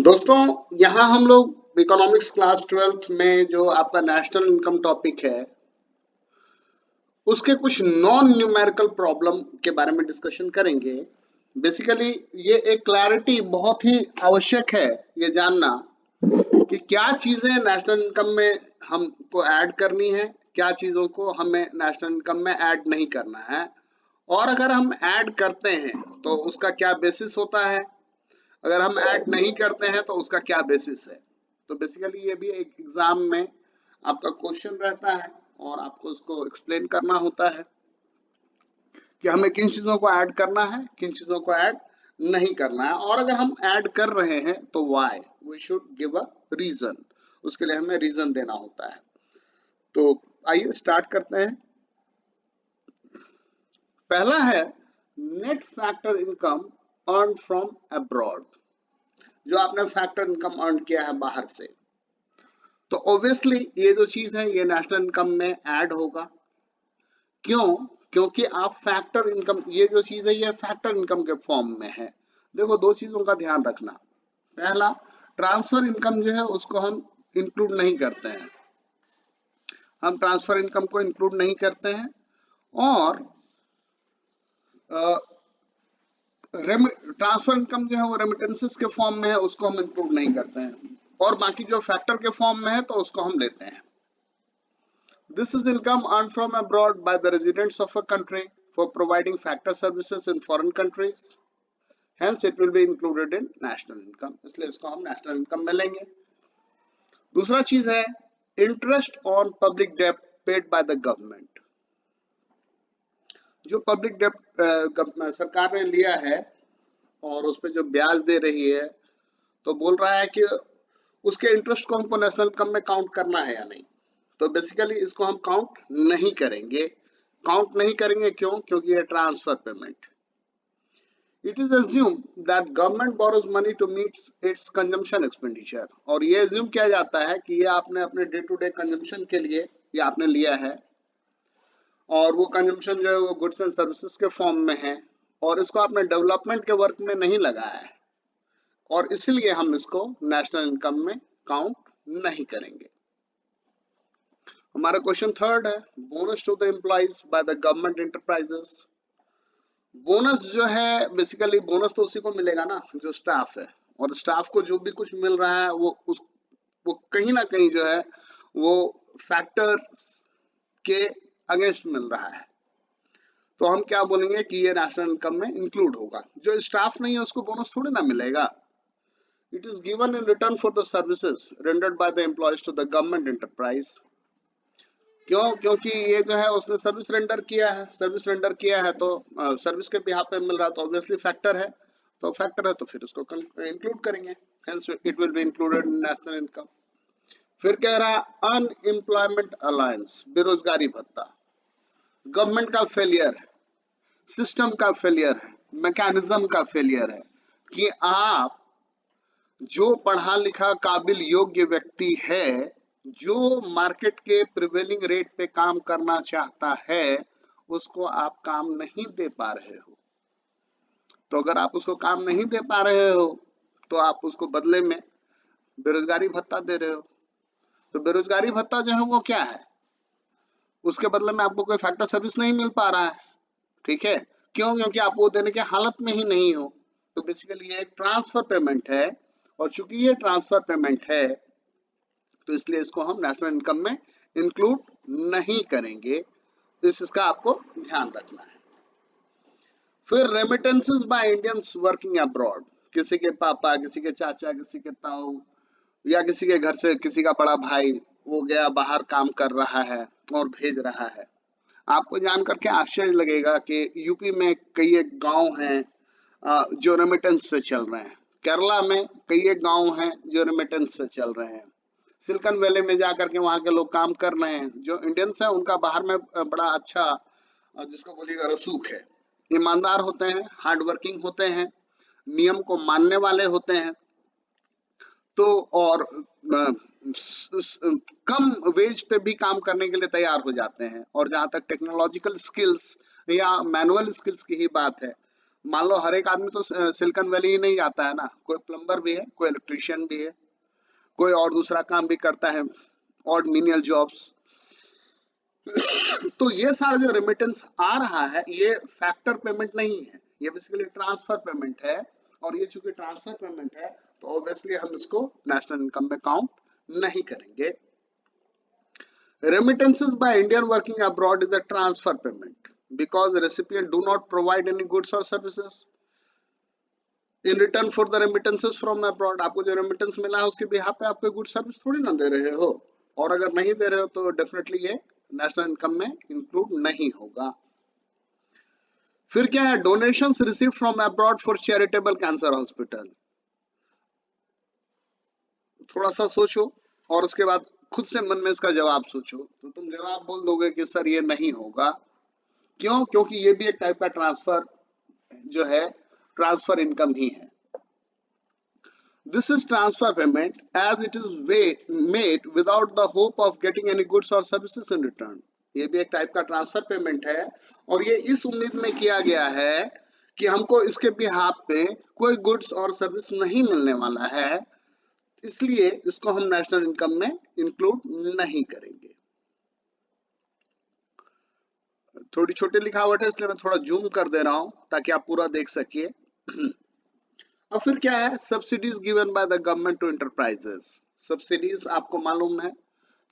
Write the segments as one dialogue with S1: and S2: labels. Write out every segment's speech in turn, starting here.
S1: दोस्तों, यहाँ हम लोग इकोनॉमिक्स क्लास 12th में जो आपका नेशनल इनकम टॉपिक है, उसके कुछ नॉन न्यूमेरिकल प्रॉब्लम के बारे में डिस्कशन करेंगे। बेसिकली ये एक क्लैरिटी बहुत ही आवश्यक है, ये जानना कि क्या चीजें नेशनल इनकम में हमको ऐड करनी है, क्या चीजों को हमें नेशनल इनकम में ऐड नहीं करना है, और अगर हम ऐड करते हैं तो उसका क्या बेसिस होता है, अगर हम ऐड नहीं करते हैं तो उसका क्या बेसिस है। तो बेसिकली ये भी एक एग्जाम में आपका क्वेश्चन रहता है और आपको उसको एक्सप्लेन करना होता है कि हमें किन चीजों को ऐड करना है, किन चीजों को ऐड नहीं करना है, और अगर हम ऐड कर रहे हैं तो why we should give a reason, उसके लिए हमें रीजन देना होता है। तो आइए स्टार्ट करते हैं। पहला है net factor income earn from abroad, जो आपने फैक्टर इनकम अर्न किया है बाहर से। तो ऑब्वियसली ये जो चीज है ये नेशनल इनकम में ऐड होगा। क्यों? क्योंकि आप फैक्टर इनकम, ये जो चीज है ये फैक्टर इनकम के फॉर्म में है। देखो, दो चीजों का ध्यान रखना। पहला, ट्रांसफर इनकम जो है उसको हम इंक्लूड नहीं करते हैं, हम ट्रांसफर इनकम को इंक्लूड नहीं करते हैं। और ट्रांसफर इनकम जो है वो रेमिटेंसेस के फॉर्म में है, उसको हम इंक्लूड नहीं करते हैं। और बाकी जो फैक्टर के फॉर्म में है तो उसको हम लेते हैं। This is income earned from abroad by the residents of a country for providing factor services in foreign countries. Hence, it will be included in national income. इसलिए इसको हम national income में लेंगे। दूसरा चीज है interest on public debt paid by the government. जो public डेब्ट सरकार ने लिया है और उस पर जो ब्याज दे रही है, तो बोल रहा है कि उसके इंटरेस्ट को हमको नेशनल इनकम में काउंट करना है या नहीं। तो बेसिकली इसको हम काउंट नहीं करेंगे। काउंट नहीं करेंगे क्यों? क्योंकि ये transfer payment. It is assume that government borrows money to meet its consumption expenditure, और ये अज्यूम किया जाता है कि ये आपने अपने डे टू डे कंजम्पशन के लिए ये आपने लिया है, और वो कंजम्पशन जो है वो गुड्स एंड सर्विसेज के फॉर्म में है, और इसको आपने डेवलपमेंट के वर्क में नहीं लगाया है, और इसीलिए हम इसको नेशनल इनकम में काउंट नहीं करेंगे। हमारा क्वेश्चन थर्ड है bonus to the employees by the government enterprises. Bonus जो है, बेसिकली बोनस तो उसी को मिलेगा ना जो स्टाफ है, और स्टाफ को जो भी कुछ मिल रहा है वो कहीं ना कहीं जो है वो फैक्टर के अगेंस्ट मिल रहा है। तो हम क्या बोलेंगे कि ये नेशनल इनकम में इंक्लूड होगा। जो स्टाफ नहीं है उसको बोनस थोड़ी ना मिलेगा। It is given in return for the services rendered by the employees to the government enterprise. क्यों? क्योंकि ये जो है उसने सर्विस रेंडर किया है, सर्विस रेंडर किया है तो सर्विस के बिहाफ पे मिल रहा है, तो ऑब्वियसली फैक्टर है। तो फैक्टर है तो फिर उसको इंक्लूड करेंगे। Hence it will be included in national income. फिर कह रहा है अनएम्प्लॉयमेंट अलायंस, बेरोजगारी भत्ता। गवर्नमेंट का फेलियर है, सिस्टम का फेलियर है, मैकेनिज्म का फेलियर है कि आप जो पढ़ा लिखा काबिल योग्य व्यक्ति है, जो मार्केट के प्रिवेलिंग रेट पे काम करना चाहता है, उसको आप काम नहीं दे पा रहे हो। तो अगर आप उसको काम नहीं दे पा रहे हो तो आप उसको बदले में बेरोजगारी भत्ता दे रहे हो। तो बेरोजगारी भत्ता जो है वो क्या है? उसके बदले में आपको कोई फैक्टर सर्विस नहीं मिल पा रहा है। ठीक है? क्यों? क्योंकि आप वो देने के हालत में ही नहीं हो। तो बेसिकली ये एक ट्रांसफर पेमेंट है, और चूंकि ये ट्रांसफर पेमेंट है तो इसलिए इसको हम नेशनल इनकम में इंक्लूड नहीं करेंगे। इसका आपको ध्यान रखना है। फिर remittances by Indians working abroad, किसी के पापा, किसी के चाचा, किसी के ताऊ, या किसी के घर से किसी का बड़ा भाई वो गया बाहर काम कर रहा है और भेज रहा है। आपको जान करके आश्चर्य लगेगा कि यूपी में कई एक गांव हैं जो रेमिटेंस से चल रहे हैं। केरला में कई एक गांव हैं जो रेमिटेंस से चल रहे हैं। सिलिकॉन वैली में जाकर के वहां के लोग काम कर रहे हैं। जो इंडियंस हैं उनका बाहर में बड़ा अच्छा, जिसको बोलिएगा रसूख है। ईमानदार होते हैं, हार्ड वर्किंग होते हैं, नियम को मानने वाले होते हैं। तो और कम वेज पे भी काम करने के लिए तैयार हो जाते हैं। और जहां तक टेक्नोलॉजिकल स्किल्स या मैनुअल स्किल्स की ही बात है मान लो हर एक आदमी तो सिलिकॉन वैली ही नहीं आता है ना, कोई प्लम्बर भी है, कोई इलेक्ट्रिशियन भी है, कोई और दूसरा काम भी करता है, और मिनियल जॉब्स। तो ये सारा जो रेमिटेंस आ रहा है ये फैक्टर पेमेंट नहीं है, ये बेसिकली ट्रांसफर पेमेंट है। और ये चूंकि ट्रांसफर पेमेंट है तो ऑब्वियसली हम इसको नेशनल इनकम में काउंट नहीं करेंगे। Remittances by Indian working abroad is a transfer payment because the recipient do not provide any goods or services in return for the remittances from abroad। आपको जो remittance मिला है उसके बिहाफ पे आपको गुड सर्विस थोड़ी ना दे रहे हो, और अगर नहीं दे रहे हो तो डेफिनेटली ये नेशनल इनकम में इंक्लूड नहीं होगा। फिर क्या है, donations received from abroad for charitable cancer hospital. थोड़ा सा सोचो और उसके बाद खुद से मन में इसका जवाब सोचो, तो तुम जवाब बोल दोगे कि सर ये नहीं होगा। क्यों? क्योंकि ये भी एक टाइप का ट्रांसफर जो है, ट्रांसफर इनकम ही है। This is transfer payment as it is made without the hope of getting any goods और सर्विसेज इन रिटर्न। ये भी एक टाइप का ट्रांसफर पेमेंट है, और ये इस उम्मीद में किया गया है कि हमको इसके बिहाफ पे कोई गुड्स और सर्विस नहीं मिलने वाला है, इसलिए इसको हम नेशनल इनकम में इंक्लूड नहीं करेंगे। थोड़ी छोटी लिखावट है इसलिए मैं थोड़ा जूम कर दे रहा हूं ताकि आप पूरा देख सकिए। और फिर क्या है, subsidies given by the government to enterprises. Subsidies आपको मालूम है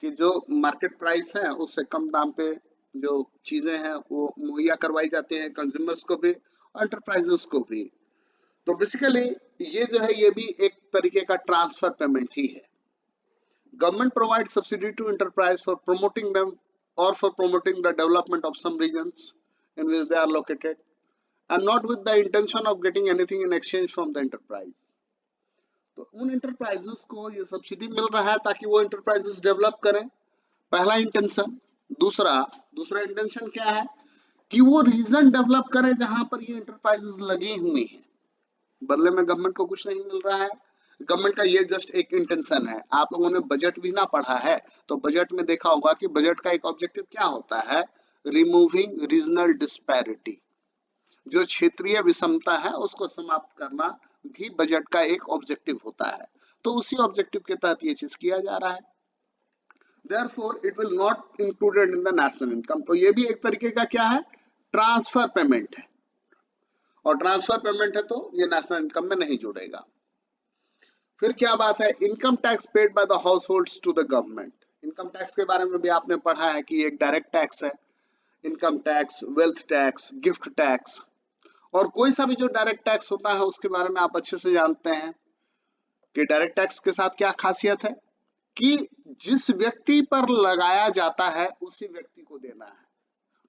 S1: कि जो मार्केट प्राइस है उससे कम दाम पे जो चीजें हैं वो मुहैया करवाई जाती हैं कंज्यूमर्स को भी और एंटरप्राइजेस को भी। तो बेसिकली ये जो है ये भी एक तरीके का ट्रांसफर पेमेंट ही है। Government provides subsidy to enterprise for promoting them or for promoting the development of some regions in which they are located, and not with the intention of getting anything in exchange from the enterprise। तो उन enterprises को ये subsidy मिल रहा है ताकि वो enterprises develop करें, पहला इंटेंशन। दूसरा इंटेंशन क्या है कि वो रीजन डेवलप करें जहां पर ये enterprises लगी हुई हैं। बदले में गवर्नमेंट को कुछ नहीं मिल रहा है, गवर्नमेंट का ये जस्ट एक इंटेंशन है। आप लोगों ने बजट भी ना पढ़ा है तो बजट में देखा होगा कि बजट का एक ऑब्जेक्टिव क्या होता है, रिमूविंग रीजनल डिस्पैरिटी। जो क्षेत्रीय विषमता है उसको समाप्त करना भी बजट का एक ऑब्जेक्टिव होता है, तो उसी ऑब्जेक्टिव के तहत ये चीज किया जा रहा है। Therefore it will not included in the national income. तो ये भी एक तरीके का क्या है, ट्रांसफर पेमेंट है, और ट्रांसफर पेमेंट है तो ये नेशनल इनकम में नहीं जुड़ेगा। फिर क्या बात है, income tax paid by the households to the government. Income tax के बारे में भी आपने पढ़ा है कि एक डायरेक्ट टैक्स है, income tax, wealth tax, gift tax. और कोई सा भी जो डायरेक्ट टैक्स होता है उसके बारे में आप अच्छे से जानते हैं कि डायरेक्ट टैक्स के साथ क्या खासियत है कि जिस व्यक्ति पर लगाया जाता है उसी व्यक्ति को देना है।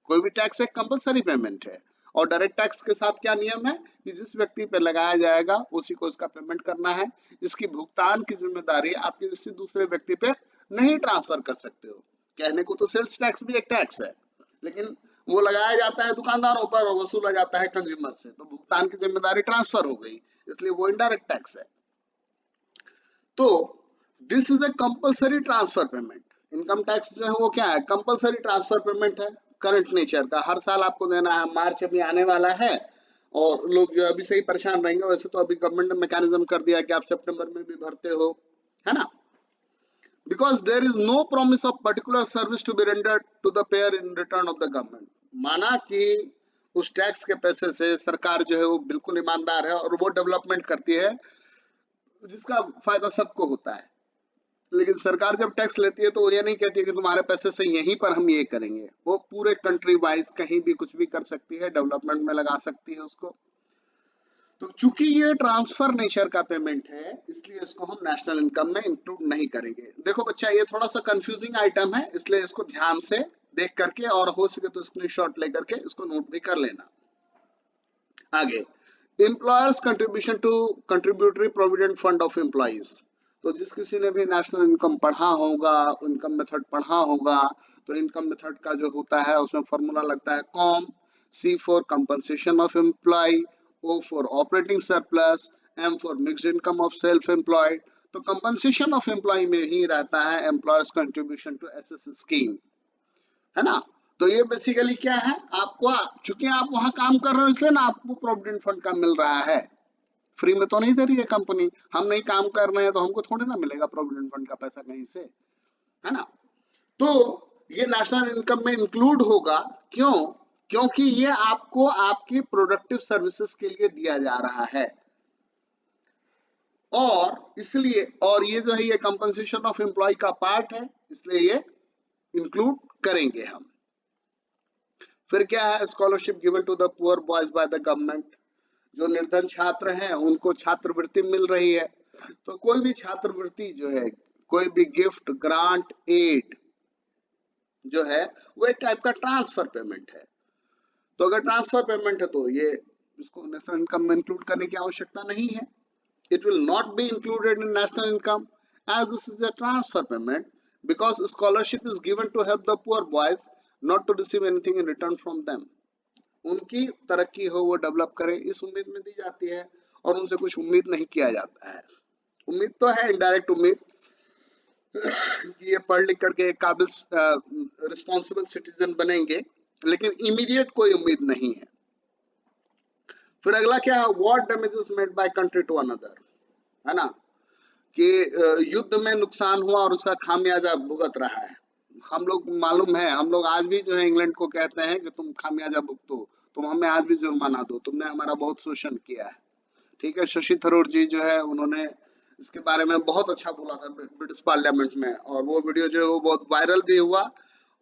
S1: कोई भी टैक्स एक कंपलसरी पेमेंट है, और डायरेक्ट टैक्स के साथ क्या नियम है कि जिस व्यक्ति पे लगाया जाएगा उसी को इसका पेमेंट करना है। इसकी भुगतान की जिम्मेदारी आप किसी दूसरे व्यक्ति पे नहीं ट्रांसफर कर सकते हो। कहने को तो सेल्स टैक्स भी एक टैक्स है, लेकिन वो लगाया जाता है दुकानदारों पर और वसूला जाता है कंज्यूमर से, तो भुगतान की जिम्मेदारी ट्रांसफर हो गई, इसलिए वो इनडायरेक्ट टैक्स है। तो this is a compulsory transfer payment. Income tax जो है वो क्या है, कंपलसरी ट्रांसफर पेमेंट है, करंट नेचर का, हर साल आपको देना है। मार्च अभी आने वाला है और लोग जो अभी से ही परेशान रहेंगे, वैसे तो अभी गवर्नमेंट ने मैकेनिज्म कर दिया कि आप सितंबर में भी भरते हो, है ना। Because there is no promise of particular service to be rendered to the payer in return of the government. माना कि उस टैक्स के पैसे से सरकार जो है वो बिल्कुल ईमानदार है और वो डेवलपमेंट करती है जिसका फायदा सबको होता है, लेकिन सरकार जब टैक्स लेती है तो वो ये नहीं कहती है कि तुम्हारे पैसे से यहीं पर हम ये करेंगे। वो पूरे कंट्री वाइज कहीं भी कुछ भी कर सकती है, डेवलपमेंट में लगा सकती है उसको। तो चूंकि ये ट्रांसफर नेचर का पेमेंट है इसलिए इसको हम नेशनल इनकम में इंक्लूड नहीं करेंगे। देखो बच्चा, ये थोड़ा सा कंफ्यूजिंग आइटम है, इसलिए इसको ध्यान से देख करके और हो सके तो स्क्रीनशॉट लेकर के इसको नोट भी कर लेना। आगे, employers contribution to contributory provident fund of employees. तो जिस किसी ने भी नेशनल इनकम पढ़ा होगा, इनकम मेथड पढ़ा होगा, तो इनकम मेथड का जो होता है उसमें फॉर्मूला लगता है COM, C for compensation of employee, O for operating surplus, M for mixed income of self employed. तो कंपनसेशन ऑफ एम्प्लॉय में ही रहता है employers contribution to SS scheme, है ना। तो ये बेसिकली क्या है, आपको चूंकि आप वहां काम कर रहे हो इसलिए ना आपको प्रोविडेंट फंड का मिल रहा है, फ्री में तो नहीं दे रही है कंपनी। हम नहीं काम कर रहे हैं तो हमको थोड़ी ना मिलेगा प्रोविडेंट फंड का पैसा कहीं से, है ना। तो ये नेशनल इनकम में इंक्लूड होगा, क्यों? क्योंकि ये आपको आपकी प्रोडक्टिव सर्विसेज के लिए दिया जा रहा है, और इसलिए, और ये जो है ये कंपनसेशन ऑफ एम्प्लॉय का पार्ट है, इसलिए ये इंक्लूड करेंगे हम। फिर क्या है, scholarship given to the poor boys by the government. जो निर्धन छात्र हैं उनको छात्रवृत्ति मिल रही है, तो कोई भी छात्रवृत्ति जो है, कोई भी गिफ्ट, ग्रांट, एड जो है वो एक टाइप का ट्रांसफर पेमेंट है। तो अगर ट्रांसफर पेमेंट है तो ये इसको नेशनल इनकम में इंक्लूड करने की आवश्यकता नहीं है। It will not be included in national income as this is a transfer payment, because scholarship is given to help the poor boys, not to receive anything in return from them. उनकी तरक्की हो, वो develop करें, इस उम्मीद में दी जाती है, और उनसे कुछ उम्मीद नहीं किया जाता है। उम्मीद तो है, इनडायरेक्ट उम्मीद कि ये पढ़ लिख करके एक काबिल रिस्पॉन्सिबल सिटीजन बनेंगे, लेकिन इमीडिएट कोई उम्मीद नहीं है। फिर अगला क्या है, war damages made by country to another, है ना, कि युद्ध में नुकसान हुआ और उसका खामियाजा भुगत रहा है। हम लोग, मालूम है, हम लोग आज भी जो है इंग्लैंड को कहते हैं कि तुम खामियाजा भुगतो, तुम हमें आज भी जुर्माना दो, तुमने हमारा बहुत शोषण किया है। ठीक है, शशि थरूर जी जो है उन्होंने इसके बारे में बहुत अच्छा बोला था ब्रिटिश पार्लियामेंट में, और वो वीडियो जो है वो बहुत वायरल भी हुआ,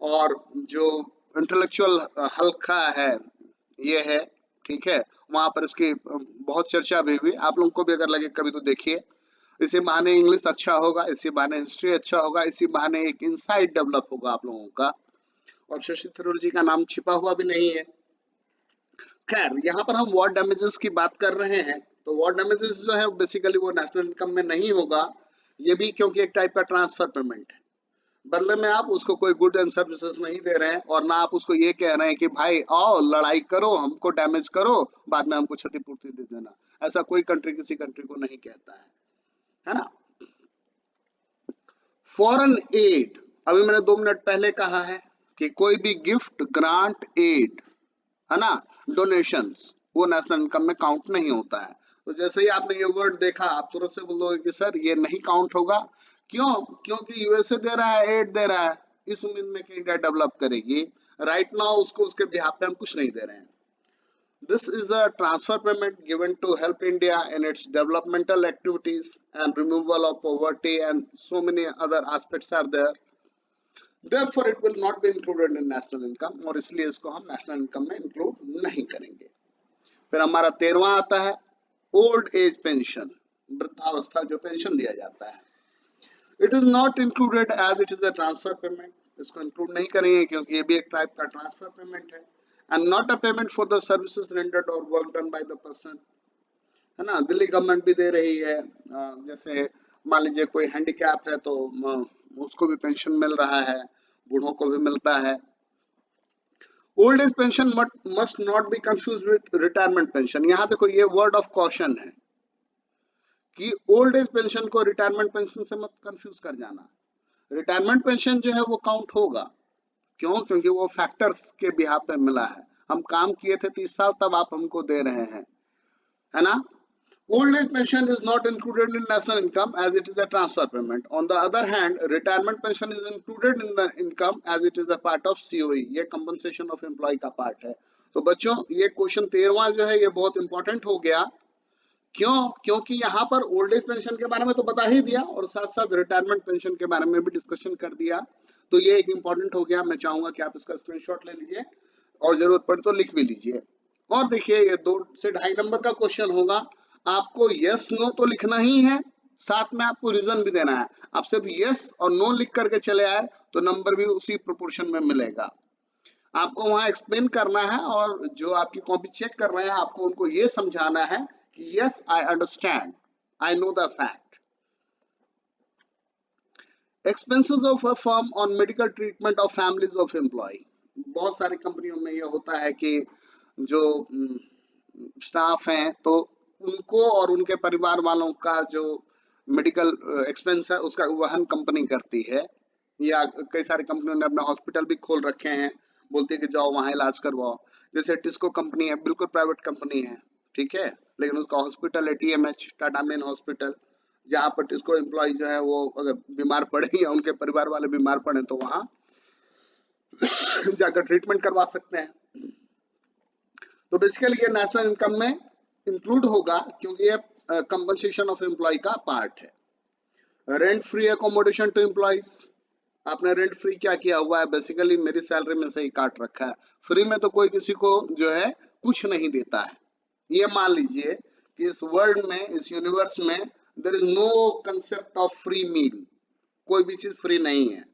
S1: और जो इंटेलेक्चुअल हल्का है ये है, ठीक है, वहां पर इसकी बहुत चर्चा भी हुई। आप लोगों को भी अगर लगे कभी तो देखिए, इसी बहाने इंग्लिश अच्छा होगा, इसी बहाने हिस्ट्री अच्छा होगा, इसी बहाने एक इंसाइट डेवलप होगा आप लोगों का, और शशि थरूर जी का नाम छिपा हुआ भी नहीं है। खैर, यहाँ पर हम वॉर डैमेजेस की बात कर रहे हैं, तो वॉर डैमेजेस जो है बेसिकली वो नेशनल इनकम में नहीं होगा, ये भी क्योंकि एक टाइप का ट्रांसफर पेमेंट है। बदले में आप उसको कोई गुड एंड सर्विसेज नहीं दे रहे हैं, और ना आप उसको ये कह रहे हैं कि भाई आओ लड़ाई करो, हमको डैमेज करो, बाद में हमको क्षतिपूर्ति दे देना। ऐसा कोई कंट्री किसी कंट्री को नहीं कहता है ना। फॉरेन एड, अभी मैंने 2 मिनट पहले कहा है कि कोई भी गिफ्ट, ग्रांट, एड, है ना, डोनेशंस, वो नेशनल इनकम में काउंट नहीं होता है। तो जैसे ही आपने ये वर्ड देखा, आप तुरंत से बोलोगे कि सर ये नहीं काउंट होगा, क्यों? क्योंकि यूएसए दे रहा है, एड दे रहा है, इस उम्मीद में कि इंडिया डेवलप करेगी। राइट नाउ उसको, उसके बिहाफ पे हम कुछ नहीं दे रहे हैं। This is a transfer payment given to help India in its developmental activities and removal of poverty, and so many other aspects are there. Therefore, it will not be included in national income, और इसलिए इसको हम national income में include नहीं करेंगे। फिर हमारा 13वां आता है ओल्ड एज पेंशन, वृद्धावस्था जो पेंशन दिया जाता है। It is not included as it is a transfer payment, इसको इंक्लूड नहीं करेंगे क्योंकि ये भी एक टाइप का ट्रांसफर पेमेंट है, and not a payment for the services rendered और work done by the person, है ना। दिल्ली गवर्नमेंट भी दे रही है, जैसे मान लीजिए कोई हैंडीकैप है तो उसको भी पेंशन मिल रहा है, बूढ़ों को भी मिलता है। Old age pension must not be confuse with retirement pension. यहाँ देखो ये वर्ड ऑफ कॉशन है कि ओल्ड एज पेंशन को रिटायरमेंट पेंशन से मत कंफ्यूज कर जाना। रिटायरमेंट पेंशन जो है वो काउंट होगा, क्यों? क्योंकि वो फैक्टर्स के बिहाफ पे मिला है, हम काम किए थे 30 साल तब आप हमको दे रहे हैं, है ना। Old age pension is not included in national income as it is a transfer payment. On the other hand, retirement pension is included in the income as it is a part of COE. ये compensation of employee का part है। तो बच्चों ये question 13वां जो है ये बहुत इंपॉर्टेंट हो गया, क्यों? क्योंकि यहाँ पर ओल्ड एज पेंशन के बारे में तो बता ही दिया, और साथ साथ रिटायरमेंट पेंशन के बारे में भी डिस्कशन कर दिया, तो ये एक इंपॉर्टेंट हो गया। मैं चाहूंगा कि आप इसका स्क्रीनशॉट ले लीजिए, और जरूरत पड़े तो लिख भी लीजिए। और देखिए ये 2 से 2.5 नंबर का क्वेश्चन होगा, आपको यस नो तो लिखना ही है, साथ में आपको रीजन भी देना है। आप सिर्फ यस और नो लिख करके चले आए तो नंबर भी उसी प्रोपोर्शन में मिलेगा। आपको वहां एक्सप्लेन करना है, और जो आपकी कॉपी चेक कर रहे हैं आपको उनको ये समझाना है कि yes I understand, I know the fact. Expenses of a firm on medical treatment of families of employee. बहुत सारी कंपनियों में ये होता है कि जो स्टाफ हैं तो उनको और उनके परिवार वालों का जो मेडिकल एक्सपेंस है उसका वहन कंपनी करती है, या कई सारी कंपनियों ने अपने हॉस्पिटल भी खोल रखे हैं, बोलती है कि जाओ वहां इलाज करवाओ। जैसे टिस्को कंपनी है, बिल्कुल प्राइवेट कंपनी है, ठीक है, लेकिन उसका हॉस्पिटल है TMH, टाटा मेन हॉस्पिटल, जहाँ पर टिस्को एम्प्लॉय जो है वो अगर बीमार पड़े या उनके परिवार वाले बीमार पड़े तो वहां जाकर ट्रीटमेंट करवा सकते हैं। तो बेसिकली ये नेशनल इनकम में इंक्लूड होगा क्योंकि ये कंपनसेशन ऑफ एम्प्लॉय का पार्ट है। Rent free accommodation to employees, आपने रेंट फ्री क्या किया हुआ है, बेसिकली मेरी सैलरी में से ही काट रखा है। फ्री में तो कोई किसी को जो है कुछ नहीं देता है। ये मान लीजिए कि इस वर्ल्ड में, इस यूनिवर्स में there is no concept of free meal, कोई भी चीज फ्री नहीं है,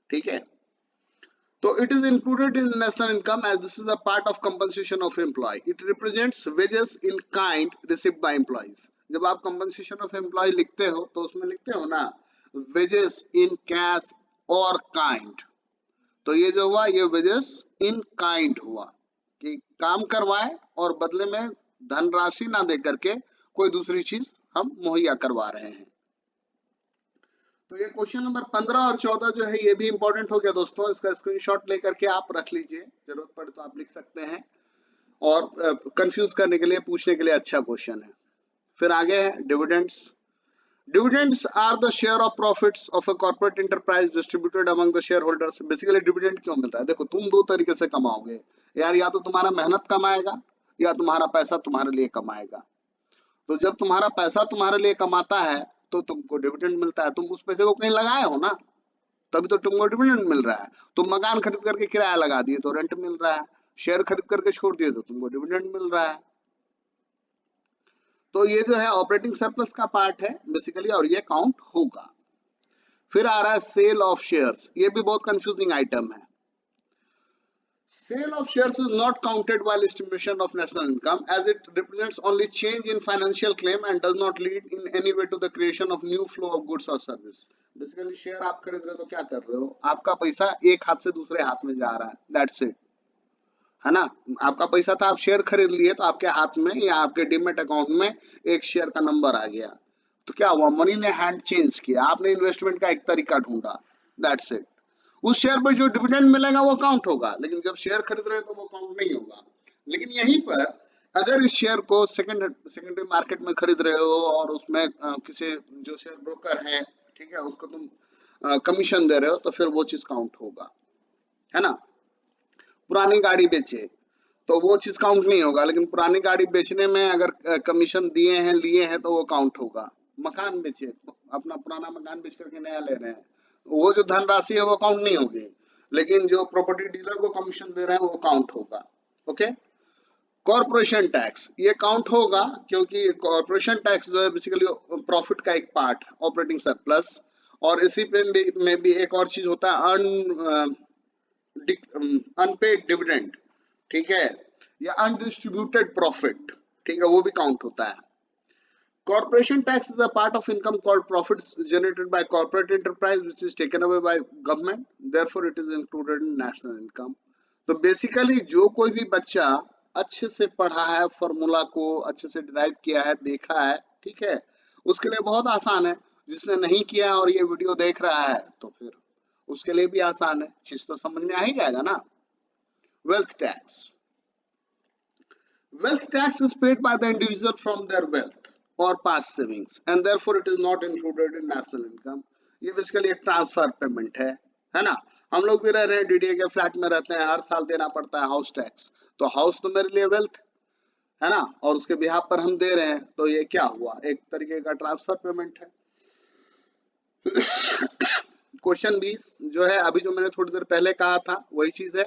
S1: ठीक है। तो it is included in national income as this is a part of compensation of employee. It represents wages in kind received by employees. जब आप compensation of employee लिखते हो तो उसमें लिखते हो ना wages in cash और kind, तो ये जो हुआ ये wages in kind हुआ कि काम करवाए और बदले में धनराशि ना दे करके कोई दूसरी चीज हम मुहैया करवा रहे हैं। तो ये क्वेश्चन नंबर 15 और 14 जो है ये भी इंपॉर्टेंट हो गया दोस्तों, इसका स्क्रीनशॉट लेकर के आप रख लीजिए, जरूरत पड़े तो आप लिख सकते हैं, और कंफ्यूज करने के लिए, पूछने के लिए अच्छा क्वेश्चन है। फिर आगे है dividends. Dividends are the share of profits of a corporate enterprise distributed among the shareholders. Basically dividend क्यों मिल रहा है, देखो तुम दो तरीके से कमाओगे यार, या तो तुम्हारा मेहनत कमाएगा या तुम्हारा पैसा तुम्हारे लिए कमाएगा। तो जब तुम्हारा पैसा तुम्हारे लिए कमाता है तो तुमको डिविडेंड मिलता है, तुम उस पैसे को कहीं लगाए हो ना, तभी तो तुमको डिविडेंड मिल रहा है। तुम मकान खरीद करके किराया लगा दिए तो रेंट मिल रहा है, शेयर खरीद करके छोड़ दिए तो तुमको डिविडेंड मिल रहा है। तो ये जो है ऑपरेटिंग सरप्लस का पार्ट है बेसिकली, और ये काउंट होगा। फिर आ रहा है सेल ऑफ शेयर्स, ये भी बहुत कंफ्यूजिंग आइटम है। Sale of shares is not counted while estimation of national income as it represents only change in financial claim and does not lead in any way to the creation of new flow of goods or service. Basically share आप खरीद रहे हो तो क्या कर रहे हो, आपका पैसा एक हाथ से दूसरे हाथ में जा रहा है, दैट्स इट, है ना। आपका पैसा था, आप शेयर खरीद लिए तो आपके हाथ में या आपके डीमेट अकाउंट में एक शेयर का नंबर आ गया, तो क्या हुआ, मनी ने हैंड चेंज किया, आपने इन्वेस्टमेंट का एक तरीका ढूंढा, दैट्स इट। उस शेयर पर जो डिविडेंड मिलेगा वो काउंट होगा, लेकिन जब शेयर खरीद रहे हैं तो वो काउंट नहीं होगा। लेकिन यहीं पर अगर इस शेयर को सेकेंडरी मार्केट में खरीद रहे हो और उसमें किसी जो शेयर ब्रोकर है, ठीक है, उसको तुम कमीशन दे रहे हो तो फिर वो चीज काउंट होगा, है ना। पुरानी गाड़ी बेचे तो वो चीज काउंट नहीं होगा, लेकिन पुरानी गाड़ी बेचने में अगर कमीशन दिए हैं, लिए हैं, तो वो काउंट होगा। मकान बेचे, अपना पुराना मकान बेच करके नया ले रहे हैं, वो जो धनराशि है वो काउंट नहीं होगी, लेकिन जो प्रॉपर्टी डीलर को कमीशन दे रहे हैं वो काउंट होगा। ओके। कॉर्पोरेशन टैक्स ये काउंट होगा क्योंकि कॉर्पोरेशन टैक्स जो है बेसिकली प्रॉफिट का एक पार्ट, ऑपरेटिंग सरप्लस, और इसी में भी एक और चीज होता है अनपेड डिविडेंड, ठीक है, या अनडिस्ट्रीब्यूटेड प्रॉफिट, ठीक है, वो भी काउंट होता है। Corporation tax is a part of income called profits generated by corporate enterprise which is taken away by government, therefore it is included in national income. तो बेसिकली जो कोई भी बच्चा अच्छे से पढ़ा है, फॉर्मूला को अच्छे से डिराइव किया है, देखा है, ठीक है, उसके लिए बहुत आसान है। जिसने नहीं किया और ये वीडियो देख रहा है तो फिर उसके लिए भी आसान है, चीज तो समझ में आ ही जाएगा ना। Wealth tax, wealth tax is paid by the individual from their wealth or past savings and therefore it is not included in national income. ये बेसिकली एक ट्रांसफर पेमेंट है ना। हम लोग भी रह रहे हैं डीडीए के फ्लैट में रहते हैं, हर साल देना पड़ता है हाउस टैक्स, तो हाउस तो मेरे लिए वेल्थ है ना, और उसके बिहाफ पर हम दे रहे हैं, तो ये क्या हुआ, एक तरीके का ट्रांसफर पेमेंट है। क्वेश्चन 20 जो है अभी जो मैंने थोड़ी देर पहले कहा था वही चीज है।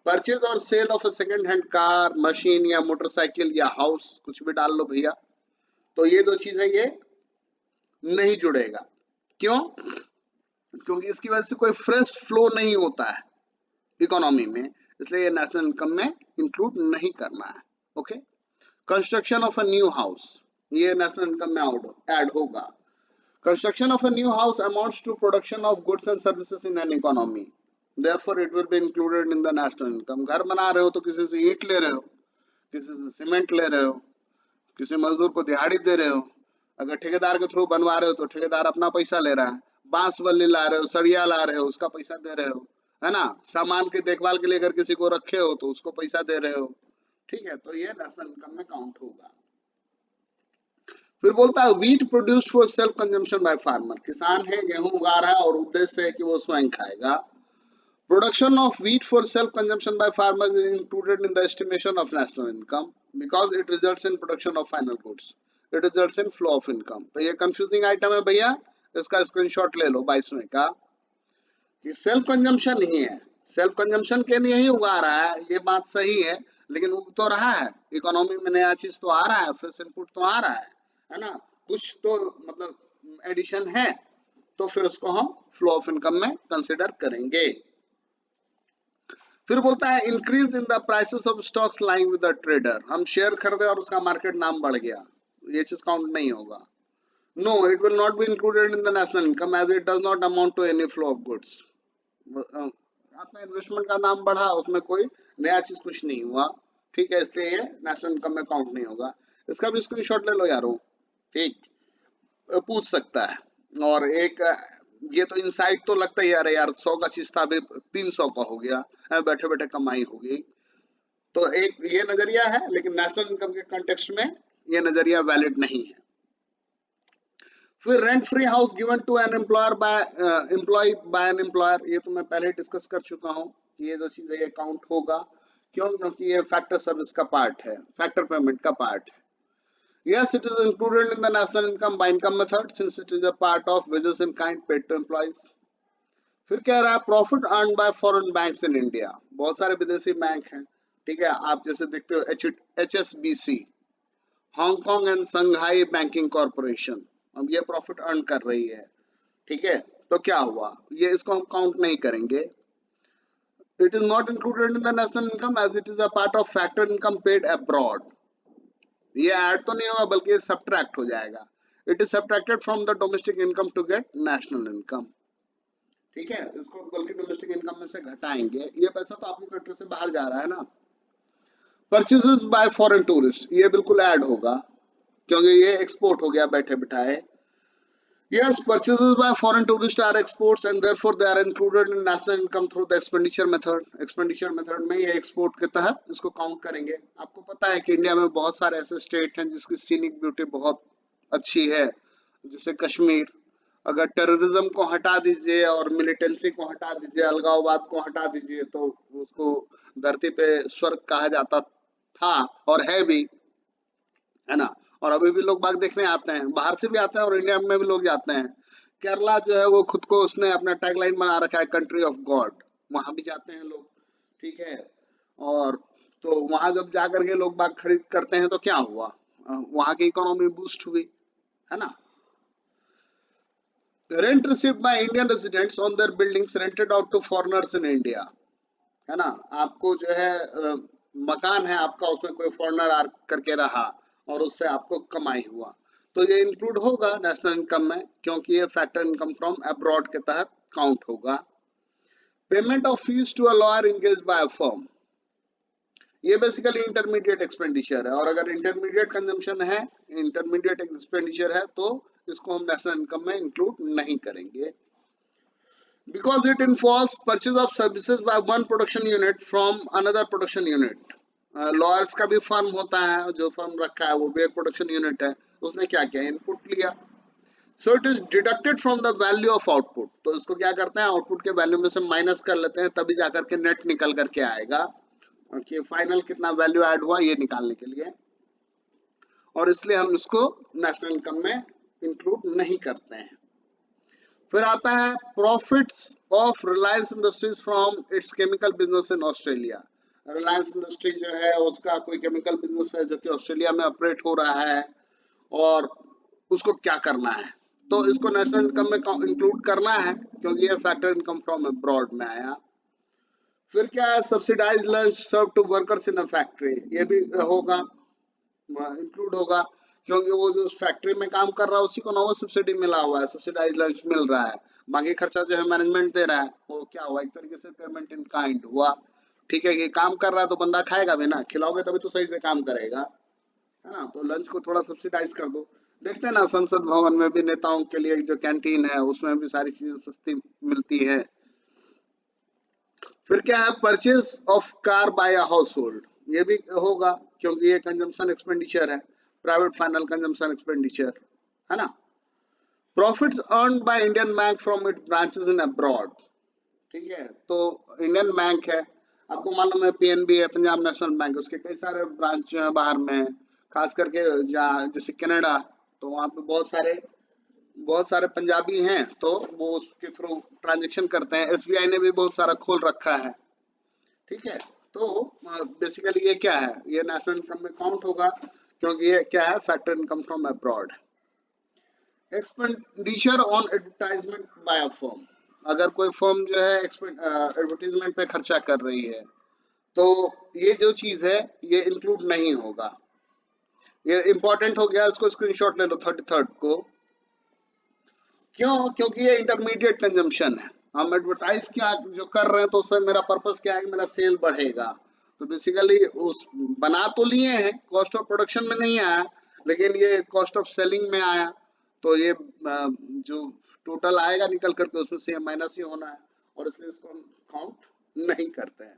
S1: परचेज और sale of a second hand car, machine या मोटरसाइकिल या हाउस, कुछ भी डाल लो भैया, तो ये दो चीज है ये नहीं जुड़ेगा। क्यों? क्योंकि इसकी वजह से कोई फ्रेश फ्लो नहीं होता है इकोनॉमी में, इसलिए ये नेशनल इनकम में इंक्लूड नहीं करना है। Okay. Construction of a new house, ये नेशनल इनकम में ऐड होगा। Construction of a new house amounts to production of goods and services in an economy, therefore it will be included in the national income. घर बना रहे हो तो किसी से ईंट ले रहे हो, किसी से सीमेंट ले रहे हो, किसी मजदूर को दिहाड़ी दे रहे हो, अगर ठेकेदार के थ्रू बनवा रहे हो तो ठेकेदार अपना पैसा ले रहा है, बांस बल्ली ला रहे हो, सरिया ला रहे हो, उसका पैसा दे रहे हो, है ना, सामान की देखभाल के लिए अगर किसी को रखे हो तो उसको पैसा दे रहे हो, ठीक है, तो ये नेशनल इनकम में काउंट होगा। फिर बोलता है wheat produced for self consumption by farmer, किसान है, गेहूं उगा रहा है और उद्देश्य है कि वो स्वयं खाएगा। Production of wheat for self consumption by farmers is included in the estimation of national income because it results in production of final goods, it results in flow of income। तो ये कंफ्यूजिंग आइटम है भैया, इसका screenshot ले लो 22वें का, कि self consumption ही है, self consumption के लिए ही उगा रहा है, ये बात सही है, लेकिन उग तो रहा है, इकोनॉमी में नया चीज तो आ रहा है, फ्रेश इनपुट तो आ रहा है ना, कुछ तो मतलब एडिशन है, तो फिर उसको हम फ्लो ऑफ इनकम में कंसिडर करेंगे। फिर बोलता है increase in the prices of stocks lying with the trader, हम शेयर खरीदे और उसका मार्केट नाम बढ़ गया, ये चीज काउंट नहीं होगा। No, it will not be included in the national income as it does not amount to any flow of goods. आपका इन्वेस्टमेंट का नाम बढ़ा, उसमें कोई नया चीज कुछ नहीं हुआ, ठीक है, इसलिए ये नेशनल इनकम में काउंट नहीं होगा। इसका भी स्क्रीनशॉट ले लो यारो, ठीक, पूछ सकता है। और एक ये तो इनसाइट तो लगता ही अरे यार 100 का चीज था अभी 300 का हो गया, बैठे बैठे कमाई हो गई, तो एक ये नजरिया है, लेकिन नेशनल इनकम के कॉन्टेक्स्ट में ये नजरिया वैलिड नहीं है। फिर rent free house given to an employer by employee by an employer, ये तो मैं पहले डिस्कस कर चुका हूँ, ये जो चीज है ये काउंट होगा, क्यों, क्योंकि ये फैक्टर सर्विस का पार्ट है, फैक्टर पेमेंट का पार्ट है। Yes, it is included in the national income by income method since it is a part of wages in kind paid to employees। फिर कह रहा है profit earn by foreign banks in India, बहुत सारे विदेशी bank हैं, ठीक है, आप जैसे देखते हो HSBC, Hong Kong and Shanghai banking corporation, अब ये प्रॉफिट अर्न कर रही है, ठीक है, तो क्या हुआ, ये इसको हम काउंट नहीं करेंगे। It is not included in the national income as it is a part of factor income paid abroad, ये ऐड तो नहीं होगा बल्कि सब्ट्रैक्ट हो जाएगा, it is subtracted from the domestic income to get national income, ठीक है, इसको बल्कि डोमेस्टिक इनकम में से घटाएंगे, ये पैसा तो आपकी कंट्री से बाहर जा रहा है ना। परचेजेस बाय फॉरेन टूरिस्ट, ये बिल्कुल ऐड होगा क्योंकि ये एक्सपोर्ट हो गया बैठे बिठाए। Yes, purchases by foreign tourists are exports and therefore they are included in national income through the expenditure method। expenditure method में ये एक्सपोर्ट के तहत इसको काउंट करेंगे। आपको पता है कि इंडिया में बहुत सारे ऐसे स्टेट हैं जिसकी सीनिक ब्यूटी बहुत अच्छी है, जैसे कश्मीर, अगर टेररिज्म को हटा दीजिए और मिलिटेंसी को हटा दीजिए, अलगाववाद को हटा दीजिए, तो उसको धरती पे स्वर्ग कहा जाता था और है भी, है ना, और अभी भी लोग बाग देखने आते हैं, बाहर से भी आते हैं और इंडिया में भी लोग जाते हैं। केरला जो है वो खुद को उसने अपना टैगलाइन बना रखा है कंट्री ऑफ गॉड, वहां भी जाते हैं लोग, ठीक है, और तो वहां जब जा करके लोग बाग खरीद करते हैं तो क्या हुआ, वहां की इकोनॉमी बूस्ट हुई, है ना। Rent received by Indian residents on their buildings rented out to foreigners in India, है ना, आपको जो है मकान है आपका, उसमें कोई फॉरेनर आ करके रहा और उससे आपको कमाई हुआ, तो ये इंक्लूड होगा नेशनल इनकम में क्योंकि ये फैक्टर इनकम फ्रॉम अब्रॉड के तहत काउंट होगा। Payment of fees to a lawyer engage by a firm, ये बेसिकली इंटरमीडिएट एक्सपेंडिचर है, और अगर इंटरमीडिएट कंजम्पशन है, इंटरमीडिएट एक्सपेंडिचर है, तो इसको हम नेशनल इनकम में इंक्लूड नहीं करेंगे because it involves purchase of services by one production unit from another production unit। Lawyers का भी फर्म होता है, जो फर्म रखा है वो भी एक प्रोडक्शन यूनिट है, उसने क्या किया, इनपुट लिया, so it is deducted from the value of output, तो इसको क्या करते हैं, आउटपुट के वैल्यू में से माइनस कर लेते हैं, तभी जाकर के नेट निकल करके आएगा कि फाइनल कितना वैल्यू ऐड हुआ ये निकालने के लिए, और इसलिए हम इसको नेशनल इनकम में इंक्लूड नहीं करते हैं। फिर आता है profits of Reliance industries from its chemical business in Australia, Reliance industry जो है उसका कोई केमिकल बिजनेस है जो कि ऑस्ट्रेलिया में ऑपरेट हो रहा है, और उसको क्या करना है, तो इसको नेशनल इनकम में इंक्लूड करना है क्योंकि ये फैक्टर इनकम फ्रॉम अब्रॉड में आया। फिर क्या है, subsidize lunch serve to workers in a factory, ये भी होगा, इंक्लूड होगा क्योंकि वो जो फैक्ट्री में काम कर रहा है उसी को नॉर्मल सब्सिडी मिला हुआ है, सब्सिडाइज लंच मिल रहा है, बाकी खर्चा जो है मैनेजमेंट दे रहा है, वो क्या हुआ, एक तरीके से पेमेंट इन काइंड हुआ, ठीक है, कि काम कर रहा है तो बंदा खाएगा भी ना, खिलाओगे तभी तो सही से काम करेगा, है ना, तो लंच को थोड़ा सब्सिडाइज कर दो। देखते हैं ना संसद भवन में भी नेताओं के लिए जो कैंटीन है उसमें भी सारी चीजें सस्ती मिलती है। फिर क्या है, purchase of car by a household, ये भी होगा क्योंकि ये कंजम्पशन एक्सपेंडिचर है, प्राइवेट फाइनल कंजम्पशन एक्सपेंडिचर, है ना। Profits earn by Indian bank from it branches in abroad, ठीक है। तो इंडियन बैंक है, आपको मालूम है पीएनबी है, पंजाब नेशनल बैंक, उसके कई सारे ब्रांच जो है बाहर में है, खास करके जहाँ जैसे कनाडा, तो वहाँ पे बहुत सारे पंजाबी हैं, तो वो उसके थ्रू ट्रांजेक्शन करते हैं। एसबीआई ने भी बहुत सारा खोल रखा है, ठीक है। तो बेसिकली ये क्या है, ये नेशनल इनकम में काउंट होगा क्योंकि ये क्या है, factor income from abroad. Expenditure on advertisement by a firm, अगर कोई फर्म जो है एडवर्टीजमेंट पे खर्चा कर रही है, तो ये जो चीज है ये इंक्लूड नहीं होगा। ये इंपॉर्टेंट हो गया, इसको स्क्रीनशॉट ले लो 33 को। क्यों? क्योंकि ये इंटरमीडिएट कंजम्पशन है, हम एडवर्टाइज क्या जो कर रहे हैं तो उससे मेरा पर्पस क्या है कि मेरा सेल बढ़ेगा। तो बेसिकली उस बना तो लिए हैं, कॉस्ट ऑफ प्रोडक्शन में नहीं आया, लेकिन ये कॉस्ट ऑफ सेलिंग में आया, तो ये जो टोटल आएगा निकल करके उसमें से माइनस ही होना है, और इसलिए इसको हम काउंट नहीं करते हैं।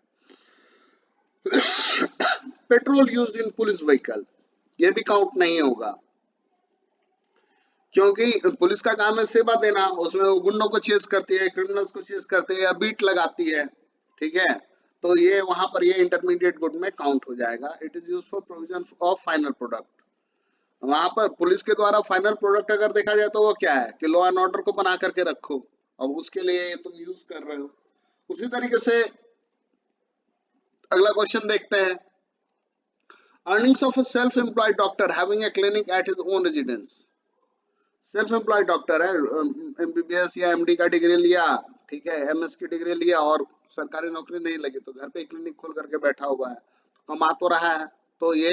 S1: Petrol used in police vehicle, ये भी काउंट नहीं होगा क्योंकि पुलिस का काम है सेवा देना, उसमें वो गुंडों को चेस करती है, क्रिमिनल्स को चेस करती है या बीट लगाती है, ठीक है। तो ये वहां पर ये इंटरमीडिएट गुड में काउंट हो जाएगा। It is use for provision of final product, वहां पर पुलिस के द्वारा फाइनल प्रोडक्ट अगर देखा जाए तो वो क्या है कि लॉ एंड ऑर्डर को बना करके रखो, और उसके लिए ये तुम यूज कर रहे हो। उसी तरीके से अगला क्वेश्चन देखते हैं, earnings of a self employed doctor having a clinic at his own residence. Self employed doctor है, एमबीबीएस या एमडी का डिग्री लिया, ठीक है, एमएस की डिग्री लिया, और सरकारी नौकरी नहीं लगी तो घर पे क्लिनिक खोल करके बैठा हुआ है, तो कमा तो रहा है, तो ये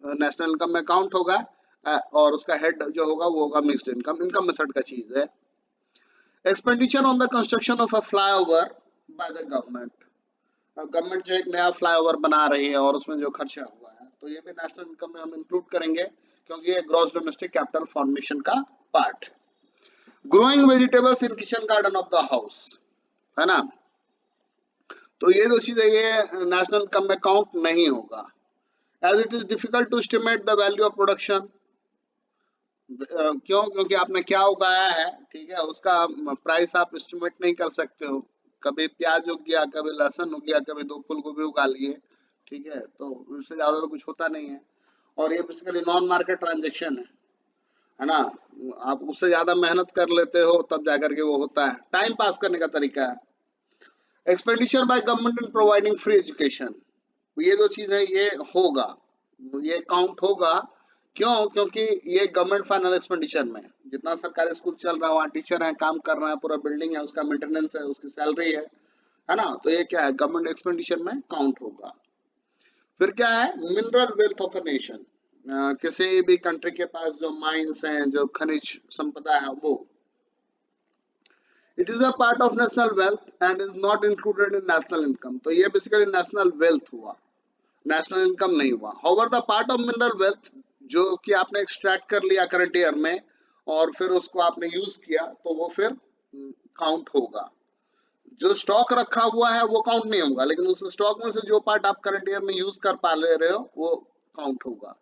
S1: नेशनल इनकम में काउंट होगा। और उसका हेड जो होगा वो होगा मिक्स्ड इनकम, इनकम मेथड का चीज है। Expenditure on the construction of a flyover bye the government, government जो एक नया फ्लाईओवर बना रही है और उसमें जो खर्चा हुआ है, तो ये भी नेशनल इनकम में हम इंक्लूड करेंगे क्योंकि ये ग्रॉस डोमेस्टिक कैपिटल फॉर्मेशन का पार्ट है। Growing vegetables in kitchen garden of the house, है ना। तो ये जो चीज है ये नेशनल इनकम में काउंट नहीं होगा। As it is difficult to estimate the value of production, क्यों? क्योंकि आपने क्या उगाया है, ठीक है, उसका प्राइस आप एस्टिमेट नहीं कर सकते हो। कभी प्याज उग गया, कभी लहसुन उग गया, कभी दो फूल गोभी उगा लिए, ठीक है, तो उससे ज्यादा तो कुछ होता नहीं है। और ये बेसिकली नॉन मार्केट ट्रांजेक्शन है ना। आप उससे ज्यादा मेहनत कर लेते हो तब जाकर के वो होता है, टाइम पास करने का तरीका है। Expenditure by government in providing free education, ये जो चीज है ये होगा, ये काउंट होगा। क्यों? क्योंकि ये गवर्नमेंट फाइनल एक्सपेंडिचर में जितना सरकारी स्कूल चल रहा है, वहाँ टीचर है, काम कर रहा है, पूरा बिल्डिंग है, उसका मेंटेनेंस है, उसकी सैलरी है ना, तो ये क्या है, गवर्नमेंट एक्सपेंडिचर में काउंट होगा। फिर क्या है, mineral wealth of a nation, किसी भी कंट्री के पास जो माइंस हैं, जो खनिज संपदा है, वो it is a part of national wealth and is not included in national income, तो ये बेसिकली नेशनल वेल्थ हुआ, नेशनल इनकम नहीं हुआ। However the part of mineral wealth जो कि आपने एक्सट्रैक्ट कर लिया करंट ईयर में और फिर उसको आपने यूज किया, तो वो फिर काउंट होगा। जो स्टॉक रखा हुआ है वो काउंट नहीं होगा, लेकिन उस स्टॉक में से जो पार्ट आप करंट ईयर में यूज कर पा ले रहे हो वो काउंट होगा।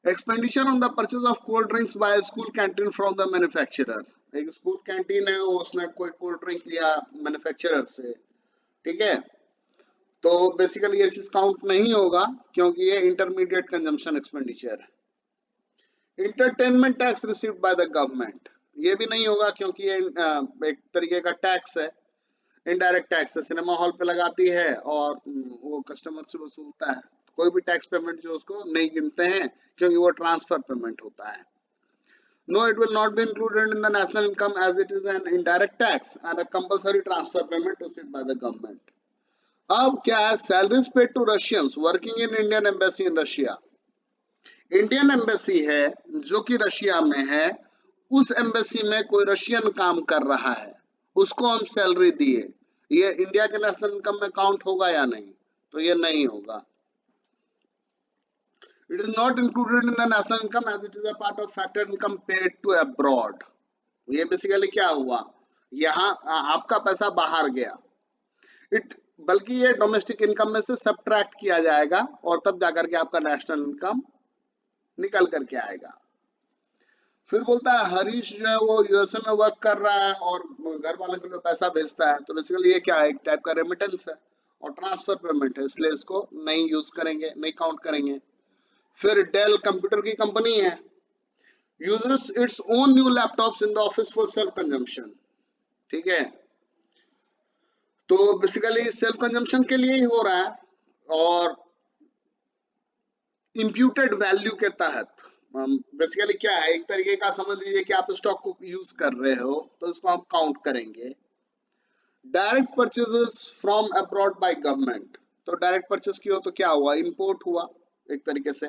S1: Expenditure on the purchase of cold drinks by school canteen from the manufacturer, एक स्कूल कैंटीन है, उसने कोई कोल्ड ड्रिंक लिया मैन्युफैक्चरर से, ठीक है, तो बेसिकली ये चीज काउंट नहीं होगा क्योंकि ये इंटरमीडिएट कंजम्पशन एक्सपेंडिचर है। Entertainment tax received by the government, ये भी नहीं होगा क्योंकि ये एक तरीके का टैक्स है, इनडायरेक्ट टैक्स है, सिनेमा हॉल पे लगाती है और वो कस्टमर से वसूलता है। कोई भी टैक्स पेमेंट जो उसको नहीं गिनते हैं क्योंकि वो ट्रांसफर पेमेंट होता है। No, it will not be included in the national income as it is an indirect tax and a compulsory transfer payment received by the government. अब क्या है, salaries paid to Russians working in Indian embassy in Russia, Indian embassy है जो कि Russia में है, उस embassy में कोई रशियन काम कर रहा है, उसको हम सैलरी दिए, ये इंडिया के नेशनल इनकम में काउंट होगा या नहीं? तो ये नहीं होगा। It is not included in the national income as it is a part of factor income paid to abroad. ये बेसिकली क्या हुआ यहाँ आपका पैसा बाहर गया, इट बल्कि ये डोमेस्टिक इनकम में से सब्ट्रैक्ट किया जाएगा और तब जाकर के आपका नेशनल इनकम निकल करके आएगा। फिर बोलता है हरीश जो है वो यूएसए में वर्क कर रहा है और घर वालों के लिए पैसा भेजता है, तो बेसिकली ये क्या है, एक टाइप का रेमिटेंस है और ट्रांसफर पेमेंट है, इसलिए इसको नहीं यूज करेंगे, नहीं काउंट करेंगे। फिर डेल कंप्यूटर की कंपनी है, uses its own new laptops in the office for self consumption, ठीक है, तो बेसिकली सेल्फ कंजम्पशन के लिए ही हो रहा है। और इम्प्यूटेड वैल्यू के तहत बेसिकली क्या है, एक तरीके का समझ लीजिए कि आप स्टॉक को यूज कर रहे हो तो इसको हम काउंट करेंगे। Direct purchases from abroad by government, तो डायरेक्ट परचेज किया तो क्या हुआ, इंपोर्ट हुआ एक तरीके से,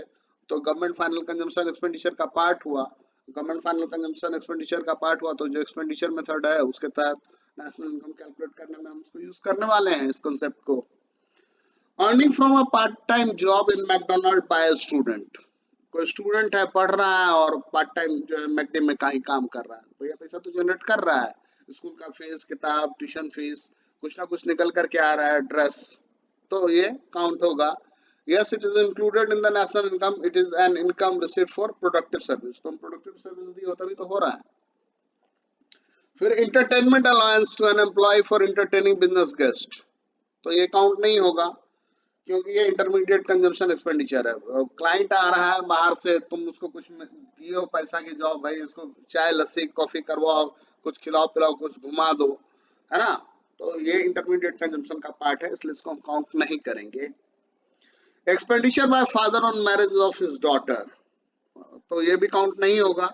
S1: तो गवर्नमेंट फाइनल कंजम्पशन एक्सपेंडिचर का पार्ट हुआ। गवर्नमेंट फाइनल कंजम्पशन एक्सपेंडिचर का पार्ट हुआ तो जो एक्सपेंडिचर मेथड है उसके तहत नेशनल इनकम कैलकुलेट करने में हम उसको यूज करने वाले हैं इस कंसेप्ट को। Earning from a part time job in McDonald by a student, कोई स्टूडेंट है पढ़ रहा है और पार्ट टाइम जो है मैकडे में कहीं काम कर रहा है, भैया पैसा तो जनरेट कर रहा है, स्कूल का फीस, किताब, ट्यूशन फीस, कुछ ना कुछ निकल करके आ रहा है, ड्रेस, तो ये काउंट होगा। Yes it is included in the national income, it is an income received for productive service, तो हम प्रोडक्टिव सर्विस दी हो तभी तो हो रहा है। फिर entertainment allowance to an employee for entertaining business guest, तो ये काउंट नहीं होगा क्योंकि ये इंटरमीडिएट कंजम्पशन एक्सपेंडिचर है। क्लाइंट आ रहा है बाहर से, तुम उसको कुछ दियो पैसा की जॉब, भाई उसको चाय लस्सी कॉफी करवाओ, कुछ खिलाओ पिलाओ, कुछ घुमा दो, है ना, तो ये इंटरमीडिएट कंजम्पशन का पार्ट है, इसलिए इसको हम काउंट नहीं करेंगे। Expenditure bye father on marriage of his daughter, तो ये भी काउंट नहीं होगा,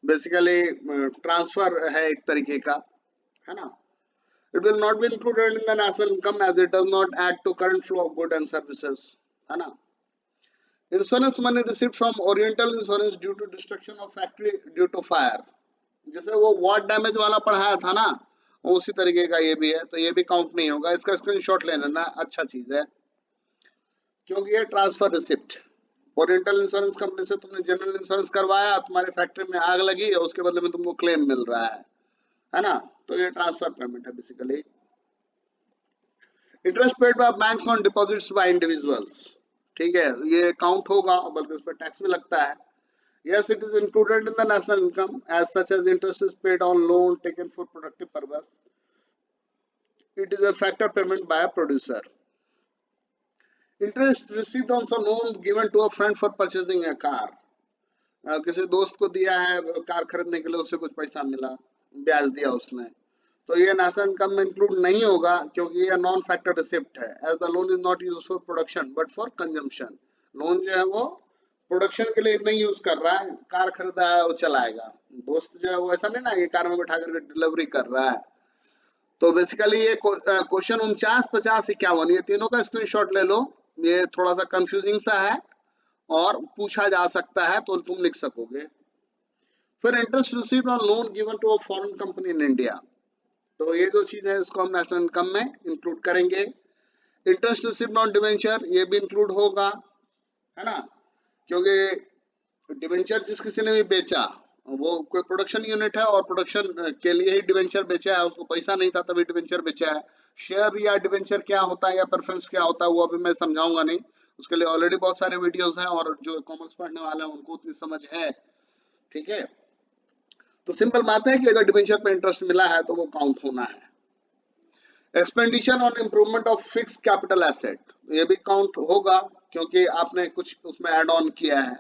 S1: बेसिकली ट्रांसफर है एक तरीके का, है ना। It will not be included in the national income as it does not add to current flow of goods and services, है ना। Insurance money received from Oriental Insurance due to destruction of factory due to fire, जैसे वो what damage वाला पढ़ाया था ना, उसी तरीके का ये भी है, तो ये भी काउंट नहीं होगा, इसका स्क्रीनशॉट ले लेना, अच्छा चीज है क्योंकि ये transfer receipt, oriental insurance company से तुमने जनरल इंश्योरेंस करवाया, तुम्हारी फैक्ट्री में आग लगी और उसके बदले में तुमको क्लेम मिल रहा है ना, तो ये ट्रांसफर पेमेंट है basically. Interest paid by banks on deposits bye individuals, ठीक है, ये काउंट होगा बल्कि उस पर टैक्स भी लगता है। Yes it is included in the national income as such as interest is paid on loan taken for productive purpose, it is a factor payment by a producer. Interest received on some loan given to a friend for purchasing a car, किसी दोस्त को दिया है car खरीदने के लिए, उससे कुछ पैसा मिला, ब्याज दिया उसने, तो ये नेशनल इनकम में इंक्लूड नहीं होगा क्योंकि ये नॉन फैक्टर रिसिप्ट है, as the loan is not use for production but for consumption. Loan जो है वो प्रोडक्शन के लिए नहीं यूज कर रहा है, कार खरीदा है वो चलाएगा, दोस्त जो है वो ऐसा नहीं ना ये कार में बैठा करके डिलीवरी कर रहा है। तो बेसिकली ये क्वेश्चन 49, 50, 51 ये तीनों का स्क्रीनशॉट ले लो, ये थोड़ा सा कंफ्यूजिंग सा है और पूछा जा सकता है तो तुम लिख सकोगे। फिर interest received on loan given to a foreign company in India, तो ये जो चीज है इसको हम नेशनल इनकम में इंक्लूड करेंगे। इंटरेस्ट रिसीव्ड ऑन डिवेंचर ये भी इंक्लूड होगा, है ना, क्योंकि डिवेंचर जिस किसी ने भी बेचा, वो कोई प्रोडक्शन यूनिट है और प्रोडक्शन के लिए ही डिवेंचर बेचा है, उसको पैसा नहीं था तभी डिवेंचर बेचा है। शेयर या डिवेंचर क्या होता है या प्रेफरेंस क्या होता है वो अभी मैं समझाऊंगा नहीं, उसके लिए ऑलरेडी बहुत सारे वीडियोस हैं और जो कॉमर्स पढ़ने वाले हैं उनको उतनी समझ है, ठीक है। तो सिंपल बात है कि अगर डिवेंचर पे इंटरेस्ट मिला है तो वो काउंट होना है। Expenditure on improvement of fix capital asset, ये भी काउंट होगा क्योंकि आपने कुछ उसमें ऐड ऑन किया है,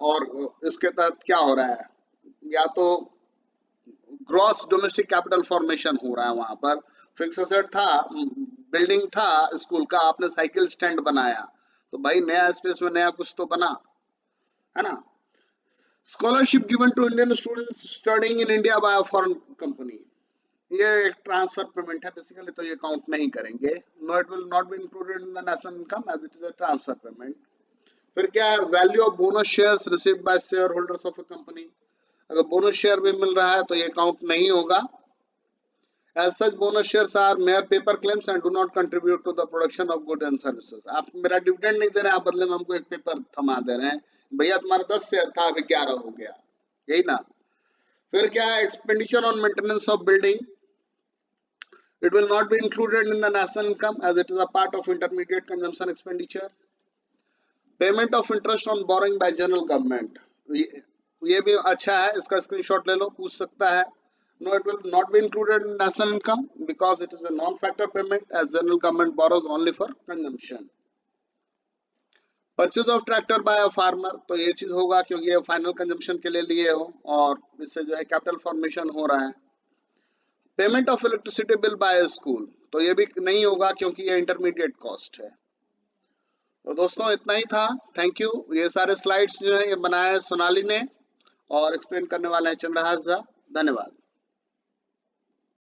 S1: और इसके तहत क्या हो रहा है, या तो ग्रॉस डोमेस्टिक कैपिटल फॉर्मेशन हो रहा है, वहां पर फिक्स एसेट था, बिल्डिंग था स्कूल का, आपने साइकिल स्टैंड बनाया, तो भाई नया स्पेस में नया कुछ तो बना, है ना। Scholarship given to Indian students studying in India by a foreign company, ये एक ट्रांसफर पेमेंट है बेसिकली, तो ये काउंट नहीं करेंगे, no it will not be included in the national income as it is a transfer payment. फिर क्या है, value of bonus shares received by share holders of a company, अगर bonus share भी मिल रहा है तो ये काउंट नहीं होगा। As such bonus shares are mere paper claims and do not contribute to the production of good and services, आप मेरा डिविडेंड नहीं दे रहे हैं, आप बदले में हमको एक पेपर थमा दे रहे हैं, भैया तुम्हारा 10 शेयर था अभी 11 हो गया, यही ना। फिर क्या है, expenditure on maintenance of building, it will not be included in the national income as it is a part of intermediate consumption expenditure. Payment of interest on borrowing by general government, ये भी अच्छा है, इसका screenshot ले लो, पूछ सकता है. No, it will not be included in national income because it is a non-factor payment as general government borrows only for consumption. Purchase of tractor by a farmer, तो ये चीज होगा क्योंकि ये फाइनल कंजम्पशन के लिए लिए हो और इससे जो है कैपिटल फॉर्मेशन हो रहा है. Payment of electricity bill bye school, तो ये भी नहीं होगा क्योंकि ये इंटरमीडिएट कॉस्ट है. तो दोस्तों इतना ही था. Thank you. ये सारे स्लाइड्स जो है ये बनाया है सोनाली ने और एक्सप्लेन करने वाला है चंद्रहास झा. धन्यवाद.